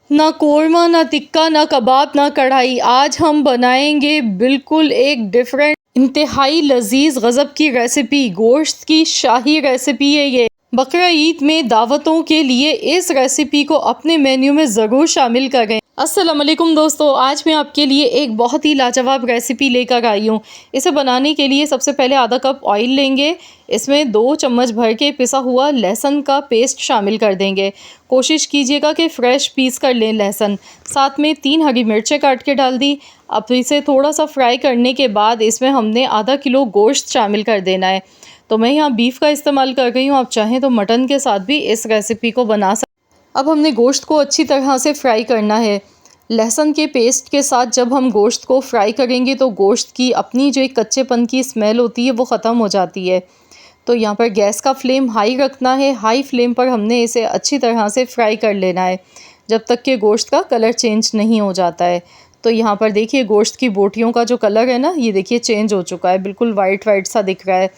ना कोरमा, ना टिक्का, ना कबाब, ना कढ़ाई। आज हम बनाएंगे बिल्कुल एक डिफरेंट, इंतहाई लजीज गज़ब की रेसिपी। गोश्त की शाही रेसिपी है ये। बकरा ईद में दावतों के लिए इस रेसिपी को अपने मेन्यू में ज़रूर शामिल करें। अस्सलाम वालेकुम दोस्तों, आज मैं आपके लिए एक बहुत ही लाजवाब रेसिपी लेकर आई हूँ। इसे बनाने के लिए सबसे पहले आधा कप ऑयल लेंगे। इसमें 2 चम्मच भर के पिसा हुआ लहसुन का पेस्ट शामिल कर देंगे। कोशिश कीजिएगा कि फ़्रेश पीस कर लें लहसुन। साथ में 3 हरी मिर्चें काट के डाल दी। अब इसे थोड़ा सा फ्राई करने के बाद इसमें हमने आधा किलो गोश्त शामिल कर देना है। तो मैं यहाँ बीफ का इस्तेमाल कर रही हूँ, आप चाहें तो मटन के साथ भी इस रेसिपी को बना सकते। अब हमने गोश्त को अच्छी तरह से फ्राई करना है। लहसुन के पेस्ट के साथ जब हम गोश्त को फ्राई करेंगे तो गोश्त की अपनी जो एक कच्चेपन की स्मेल होती है वो ख़त्म हो जाती है। तो यहाँ पर गैस का फ्लेम हाई रखना है। हाई फ्लेम पर हमने इसे अच्छी तरह से फ्राई कर लेना है जब तक कि गोश्त का कलर चेंज नहीं हो जाता है। तो यहाँ पर देखिए गोश्त की बोटियों का जो कलर है ना, ये देखिए चेंज हो चुका है, बिल्कुल वाइट वाइट सा दिख रहा है।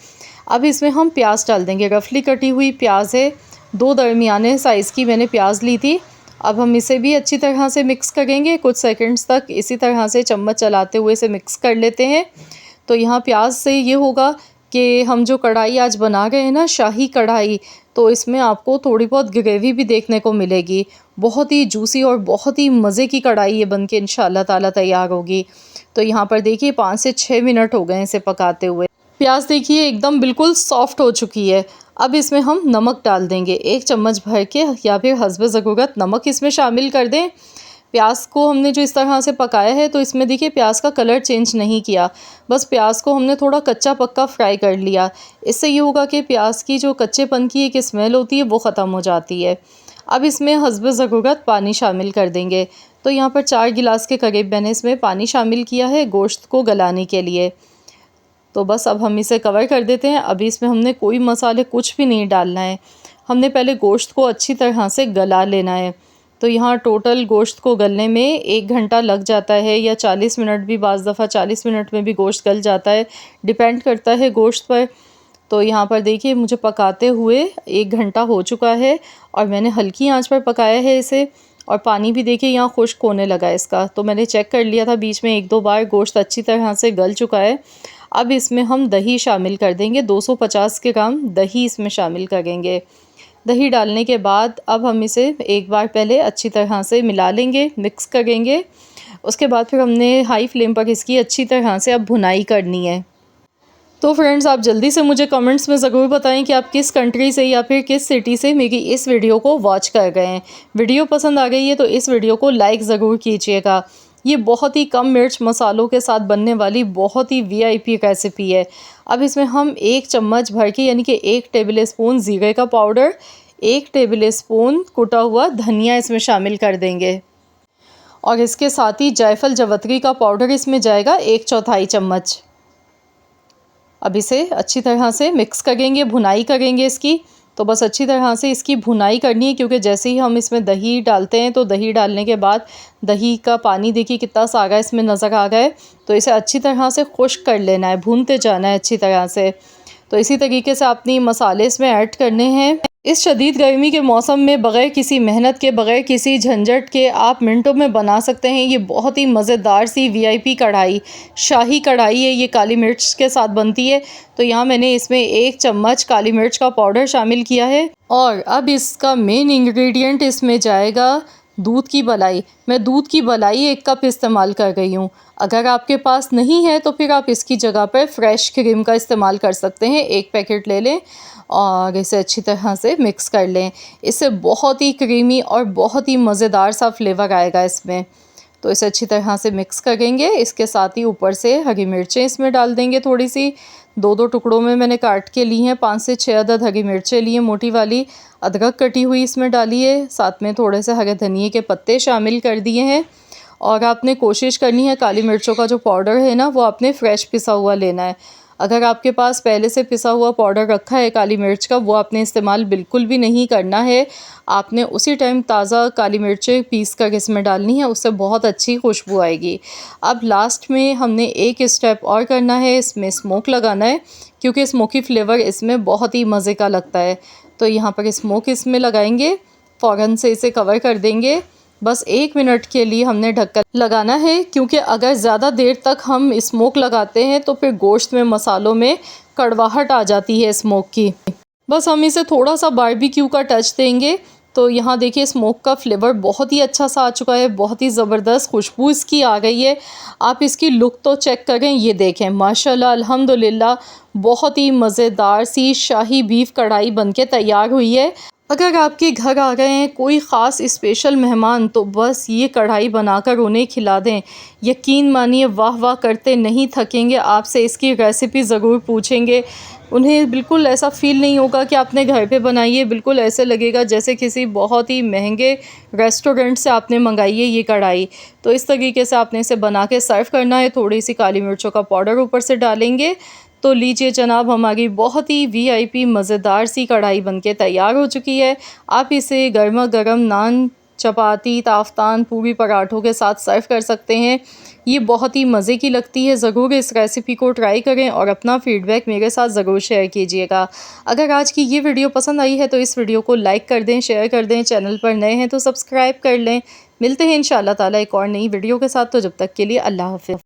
अब इसमें हम प्याज डाल देंगे। रफली कटी हुई प्याज है, 2 दरमियाने साइज़ की मैंने प्याज ली थी। अब हम इसे भी अच्छी तरह से मिक्स करेंगे। कुछ सेकंड्स तक इसी तरह से चम्मच चलाते हुए इसे मिक्स कर लेते हैं। तो यहाँ प्याज से ये होगा कि हम जो कढ़ाई आज बना रहे हैं ना, शाही कढ़ाई, तो इसमें आपको थोड़ी बहुत ग्रेवी भी देखने को मिलेगी। बहुत ही जूसी और बहुत ही मज़े की कढ़ाई ये बन के इंशाल्लाह ताला तैयार होगी। तो यहाँ पर देखिए 5 से 6 मिनट हो गए इसे पकाते हुए। प्याज देखिए एकदम बिल्कुल सॉफ्ट हो चुकी है। अब इसमें हम नमक डाल देंगे, 1 चम्मच भर के या फिर हस्ब ज़रूरत नमक इसमें शामिल कर दें। प्याज को हमने जो इस तरह से पकाया है तो इसमें देखिए प्याज का कलर चेंज नहीं किया, बस प्याज को हमने थोड़ा कच्चा पक्का फ्राई कर लिया। इससे ये होगा कि प्याज की जो कच्चेपन की एक स्मेल होती है वो ख़त्म हो जाती है। अब इसमें हस्ब ज़रूरत पानी शामिल कर देंगे। तो यहाँ पर 4 गिलास के करीब मैंने इसमें पानी शामिल किया है गोश्त को गलाने के लिए। तो बस अब हम इसे कवर कर देते हैं। अभी इसमें हमने कोई मसाले कुछ भी नहीं डालना है, हमने पहले गोश्त को अच्छी तरह से गला लेना है। तो यहाँ टोटल गोश्त को गलने में 1 घंटा लग जाता है या 40 मिनट भी, बाज़ दफ़ा 40 मिनट में भी गोश्त गल जाता है, डिपेंड करता है गोश्त पर। तो यहाँ पर देखिए मुझे पकाते हुए 1 घंटा हो चुका है और मैंने हल्की आंच पर पकाया है इसे। और पानी भी देखिए यहाँ खुश्क होने लगा है इसका, तो मैंने चेक कर लिया था बीच में 1-2 बार, गोश्त अच्छी तरह से गल चुका है। अब इसमें हम दही शामिल कर देंगे, 250 ग्राम दही इसमें शामिल करेंगे। दही डालने के बाद अब हम इसे एक बार पहले अच्छी तरह से मिला लेंगे, मिक्स करेंगे। उसके बाद फिर हमने हाई फ्लेम पर इसकी अच्छी तरह से अब भुनाई करनी है। तो फ्रेंड्स, आप जल्दी से मुझे कमेंट्स में ज़रूर बताएं कि आप किस कंट्री से या फिर किस सिटी से मेरी इस वीडियो को वॉच कर गए हैं। वीडियो पसंद आ गई है तो इस वीडियो को लाइक ज़रूर कीजिएगा। ये बहुत ही कम मिर्च मसालों के साथ बनने वाली बहुत ही वीआईपी रेसिपी है। अब इसमें हम 1 चम्मच भर के यानी कि 1 टेबल स्पून ज़ीरे का पाउडर, 1 टेबल स्पून कुटा हुआ धनिया इसमें शामिल कर देंगे। और इसके साथ ही जायफल जवतरी का पाउडर इसमें जाएगा 1/4 चम्मच। अब इसे अच्छी तरह से मिक्स करेंगे, भुनाई करेंगे इसकी। तो बस अच्छी तरह से इसकी भुनाई करनी है, क्योंकि जैसे ही हम इसमें दही डालते हैं तो दही डालने के बाद दही का पानी देखिए कितना सारा इसमें नज़र आ गया है। तो इसे अच्छी तरह से खुश्क कर लेना है, भूनते जाना है अच्छी तरह से। तो इसी तरीके से अपनी मसाले इसमें ऐड करने हैं। इस शदीद गर्मी के मौसम में बग़ैर किसी मेहनत के, बग़ैर किसी झंझट के आप मिनटों में बना सकते हैं ये बहुत ही मज़ेदार सी वीआईपी कढ़ाई। शाही कढ़ाई है ये, काली मिर्च के साथ बनती है। तो यहाँ मैंने इसमें 1 चम्मच काली मिर्च का पाउडर शामिल किया है। और अब इसका मेन इंग्रेडिएंट इसमें जाएगा दूध की मलाई। मैं दूध की मलाई 1 कप इस्तेमाल कर रही हूँ। अगर आपके पास नहीं है तो फिर आप इसकी जगह पर फ्रेश क्रीम का इस्तेमाल कर सकते हैं। 1 पैकेट ले लें और इसे अच्छी तरह से मिक्स कर लें। इससे बहुत ही क्रीमी और बहुत ही मज़ेदार सा फ्लेवर आएगा इसमें। तो इसे अच्छी तरह से मिक्स करेंगे। इसके साथ ही ऊपर से हरी मिर्चें इसमें डाल देंगे, थोड़ी सी 2-2 टुकड़ों में मैंने काट के ली हैं। 5 से 6 अदद हरी मिर्चें ली हैं मोटी वाली। अदरक कटी हुई इसमें डाली है, साथ में थोड़े से हरे धनिए के पत्ते शामिल कर दिए हैं। और आपने कोशिश करनी है काली मिर्चों का जो पाउडर है ना, वो आपने फ्रेश पिसा हुआ लेना है। अगर आपके पास पहले से पिसा हुआ पाउडर रखा है काली मिर्च का, वो आपने इस्तेमाल बिल्कुल भी नहीं करना है। आपने उसी टाइम ताज़ा काली मिर्चें पीस कर इसमें डालनी है, उससे बहुत अच्छी खुशबू आएगी। अब लास्ट में हमने एक स्टेप और करना है, इसमें स्मोक लगाना है, क्योंकि स्मोकी फ्लेवर इसमें बहुत ही मज़े का लगता है। तो यहाँ पर स्मोक इसमें लगाएंगे, फ़ौरन से इसे कवर कर देंगे बस 1 मिनट के लिए हमने ढक्कन लगाना है, क्योंकि अगर ज़्यादा देर तक हम स्मोक लगाते हैं तो फिर गोश्त में, मसालों में कड़वाहट आ जाती है स्मोक की। बस हम इसे थोड़ा सा बारबेक्यू का टच देंगे। तो यहाँ देखिए स्मोक का फ्लेवर बहुत ही अच्छा सा आ चुका है, बहुत ही ज़बरदस्त खुशबू इसकी आ गई है। आप इसकी लुक तो चेक करें, ये देखें माशाल्लाह अल्हम्दुलिल्लाह बहुत ही मज़ेदार सी शाही बीफ कढ़ाई बनके तैयार हुई है। अगर आपके घर आ गए हैं कोई ख़ास स्पेशल मेहमान, तो बस ये कढ़ाई बनाकर उन्हें खिला दें, यकीन मानिए वाह वाह करते नहीं थकेंगे। आपसे इसकी रेसिपी ज़रूर पूछेंगे, उन्हें बिल्कुल ऐसा फ़ील नहीं होगा कि आपने घर पे बनाई है, बिल्कुल ऐसे लगेगा जैसे किसी बहुत ही महंगे रेस्टोरेंट से आपने मंगाई है ये कढ़ाई। तो इस तरीके से आपने इसे बना के सर्व करना है। थोड़ी सी काली मिर्चों का पाउडर ऊपर से डालेंगे। तो लीजिए जनाब, हमारी बहुत ही वीआईपी मज़ेदार सी कढ़ाई बनके तैयार हो चुकी है। आप इसे गर्मा गर्म नान, चपाती, ताफ़तान, पूरी, पराठों के साथ सर्व कर सकते हैं। ये बहुत ही मज़े की लगती है। ज़रूर इस रेसिपी को ट्राई करें और अपना फ़ीडबैक मेरे साथ ज़रूर शेयर कीजिएगा। अगर आज की ये वीडियो पसंद आई है तो इस वीडियो को लाइक कर दें, शेयर कर दें। चैनल पर नए हैं तो सब्सक्राइब कर लें। मिलते हैं इंशाअल्लाह ताला एक और नई वीडियो के साथ। तो जब तक के लिए अल्लाह हाफ़िज़।